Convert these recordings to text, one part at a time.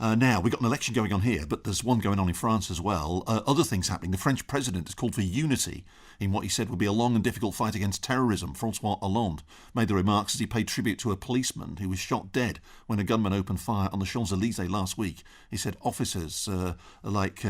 Now, we've got an election going on here, but there's one going on in France as well. Other things happening. The French president has called for unity in what he said would be a long and difficult fight against terrorism. Francois Hollande made the remarks as he paid tribute to a policeman who was shot dead when a gunman opened fire on the Champs-Élysées last week. He said officers like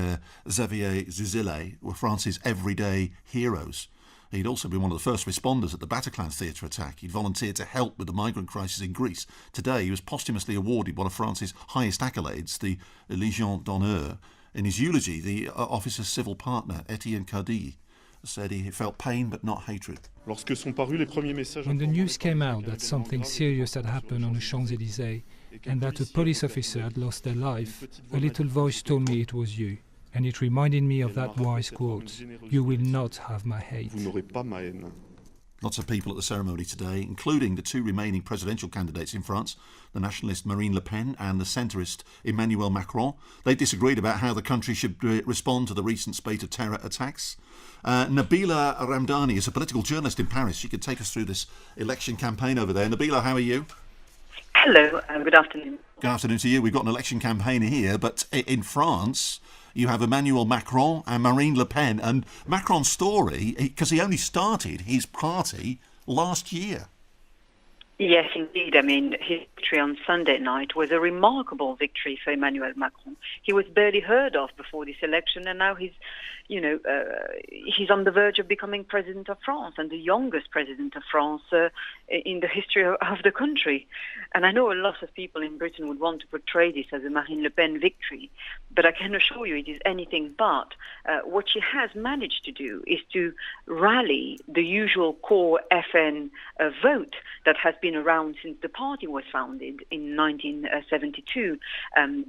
Xavier Zuzile were France's everyday heroes. He'd also been one of the first responders at the Bataclan theatre attack. He'd volunteered to help with the migrant crisis in Greece. Today, he was posthumously awarded one of France's highest accolades, the Légion d'honneur. In his eulogy, the officer's civil partner, Etienne Cardi, said he felt pain but not hatred. When the news came out that something serious had happened on the Champs-Élysées and that a police officer had lost their life, a little voice told me it was you. And it reminded me of that wise quote, "You will not have my hate." Lots of people at the ceremony today, including the two remaining presidential candidates in France, the nationalist Marine Le Pen and the centrist Emmanuel Macron. They disagreed about how the country should respond to the recent spate of terror attacks. Nabila Ramdani is a political journalist in Paris. She could take us through this election campaign over there. Nabila, how are you? Hello, good afternoon. Good afternoon to you. We've got an election campaign here, but in France, you have Emmanuel Macron and Marine Le Pen. And Macron's story, because he only started his party last year. Yes, indeed. I mean, his victory on Sunday night was a remarkable victory for Emmanuel Macron. He was barely heard of before this election, and now he's on the verge of becoming president of France and the youngest president of France in the history of the country. And I know a lot of people in Britain would want to portray this as a Marine Le Pen victory, but I can assure you it is anything but. What she has managed to do is to rally the usual core FN vote that has been around since the party was founded in 1972.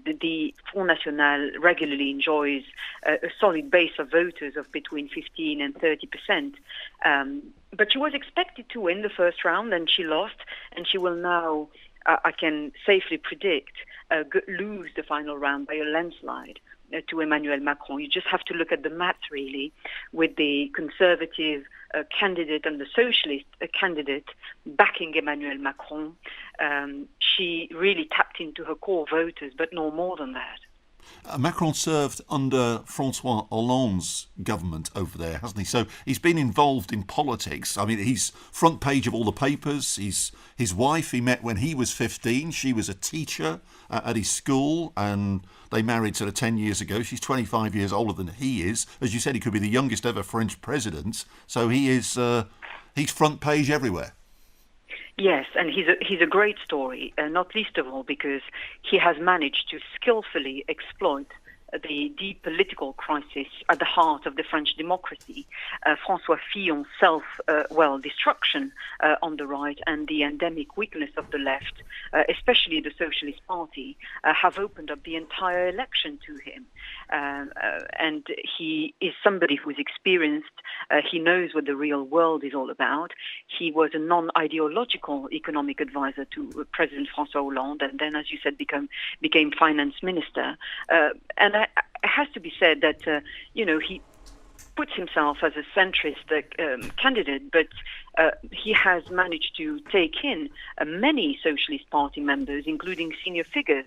The Front National regularly enjoys a solid base of voters of between 15 and 30%. But she was expected to win the first round and she lost, and she will now, I can safely predict, lose the final round by a landslide to Emmanuel Macron. You just have to look at the math, really, with the conservative candidate and the socialist candidate backing Emmanuel Macron. She really tapped into her core voters, but no more than that. Macron served under Francois Hollande's government over there, hasn't he? So he's been involved in politics. I mean, he's front page of all the papers. His wife he met when he was 15. She was a teacher at his school, and they married sort of 10 years ago. She's 25 years older than he is. As you said, he could be the youngest ever French president. So he's front page everywhere. Yes, and he's a great story, not least of all because he has managed to skillfully exploit the deep political crisis at the heart of the French democracy. François Fillon's self-destruction on the right and the endemic weakness of the left, especially the Socialist Party, have opened up the entire election to him. And he is somebody who is experienced. He knows what the real world is all about. He was a non-ideological economic advisor to President François Hollande, and then, as you said, became finance minister. And it has to be said that, he puts himself as a centrist candidate, but he has managed to take in many Socialist Party members, including senior figures,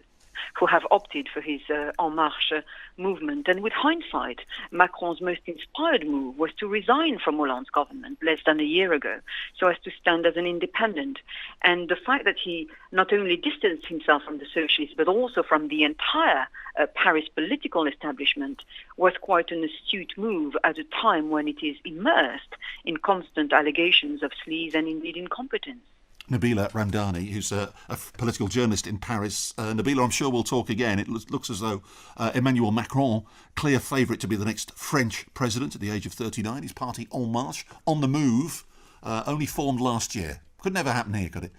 who have opted for his En Marche movement. And with hindsight, Macron's most inspired move was to resign from Hollande's government less than a year ago, so as to stand as an independent. And the fact that he not only distanced himself from the socialists, but also from the entire Paris political establishment, was quite an astute move at a time when it is immersed in constant allegations of sleaze and indeed incompetence. Nabila Ramdani, who's a political journalist in Paris. Nabila, I'm sure we'll talk again. It looks as though Emmanuel Macron, clear favourite to be the next French president at the age of 39. His party En Marche, on the move, only formed last year. Could never happen here, could it?